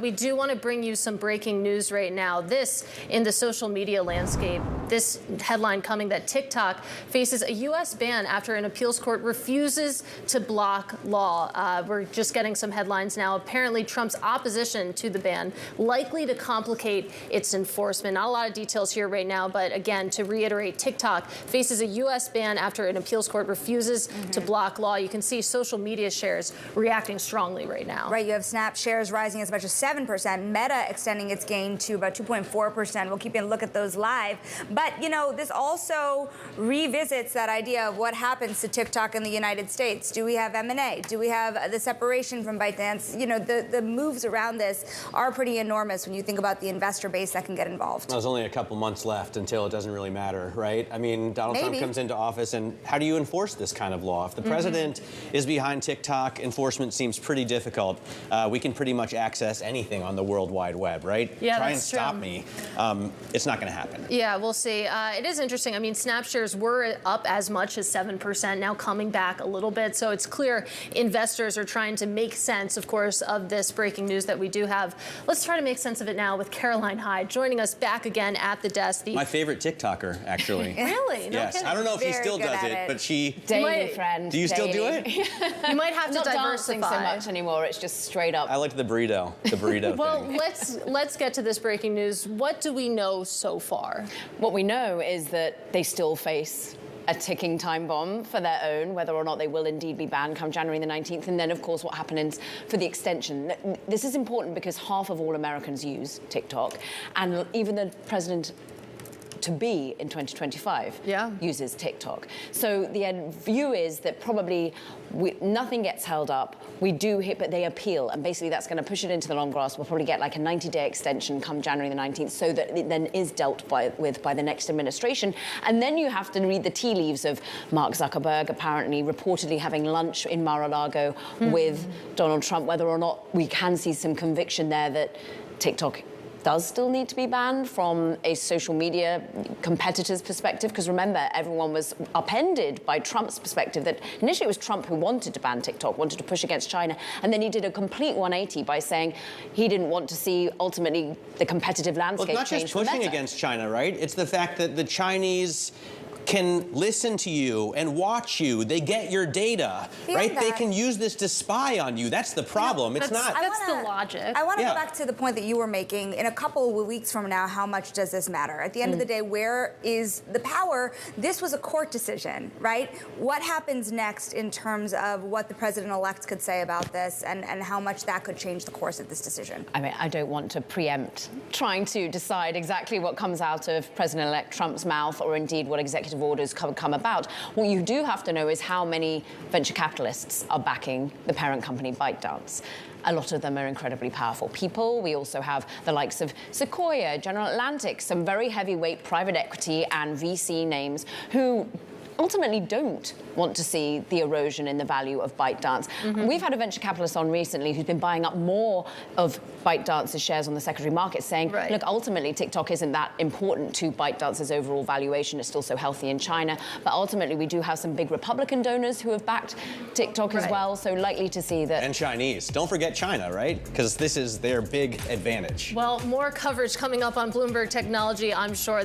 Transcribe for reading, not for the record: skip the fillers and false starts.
We do want to bring you some breaking news right now. This in the social media landscape. This headline coming that TikTok faces a U.S. ban after an appeals court refuses to block law. We're just getting some headlines now. Apparently, Trump's opposition to the ban likely to complicate its enforcement. Not a lot of details here right now, but again, to reiterate, TikTok faces a U.S. ban after an appeals court refuses to block law. You can see social media shares reacting strongly right now. Right, you have Snap shares rising as much as 7%, Meta extending its gain to about 2.4%. We'll keep a look at those live. But, you know, this also revisits that idea of what happens to TikTok in the United States. Do we have M&A? Do we have the separation from ByteDance? You know, the moves around this are pretty enormous when you think about the investor base that can get involved. There's only a couple months left until it doesn't really matter, right? I mean, Donald Trump comes into office, and how do you enforce this kind of law? If the president is behind TikTok, enforcement seems pretty difficult. We can pretty much access anything on the World Wide Web, right? Yeah, Try and that's stop true. me. It's not going to happen. Yeah, we'll see. It is interesting. I mean, Snap shares were up as much as 7%, now coming back a little bit. So it's clear investors are trying to make sense, of course, of this breaking news that we do have. Let's try to make sense of it now with Caroline Hyde joining us back again at the desk. My favorite TikToker, actually. Really? No yes. kidding. I don't know if he Very still good does at it, but she... Daily friend. Do you still do it? You might have to Not dancing diversify. so much anymore. It's just straight up. I like the burrito. The burrito Well, thing. let's get to this breaking news. What do we know so far? What we know is that they still face a ticking time bomb for their own, whether or not they will indeed be banned come January the 19th. And then, of course, what happens for the extension. This is important because half of all Americans use TikTok. And even the president to be in 2025 uses TikTok. So the view is that probably nothing gets held up. We do hit, but they appeal, and basically that's going to push it into the long grass. We'll probably get like a 90-day extension come January the 19th, so that it then is dealt with by the next administration. And then you have to read the tea leaves of Mark Zuckerberg apparently reportedly having lunch in Mar-a-Lago with Donald Trump, whether or not we can see some conviction there that TikTok does still need to be banned from a social media competitor's perspective, because remember, everyone was upended by Trump's perspective that initially it was Trump who wanted to ban TikTok, wanted to push against China, and then he did a complete 180 by saying he didn't want to see ultimately the competitive landscape Well, it's not change just pushing for Meta. against China, right? It's the fact that the Chinese can listen to you and watch you. They get your data, right? They can use this to spy on you. That's the problem. It's not. That's the logic. I want to go back to the point that you were making. In a couple of weeks from now, how much does this matter? At the end of the day, where is the power? This was a court decision, right? What happens next in terms of what the president-elect could say about this and how much that could change the course of this decision? I mean, I don't want to preempt trying to decide exactly what comes out of President-elect Trump's mouth, or indeed what executive orders come about. What you do have to know is how many venture capitalists are backing the parent company ByteDance. A lot of them are incredibly powerful people. We also have the likes of Sequoia, General Atlantic, some very heavyweight private equity and VC names who ultimately don't want to see the erosion in the value of ByteDance. We've had a venture capitalist on recently who's been buying up more of ByteDance's shares on the secondary market, saying, look, ultimately TikTok isn't that important to ByteDance's overall valuation. It's still so healthy in China. But ultimately we do have some big Republican donors who have backed TikTok as well, so likely to see that. And Chinese. Don't forget China, right? Because this is their big advantage. Well, more coverage coming up on Bloomberg Technology, I'm sure.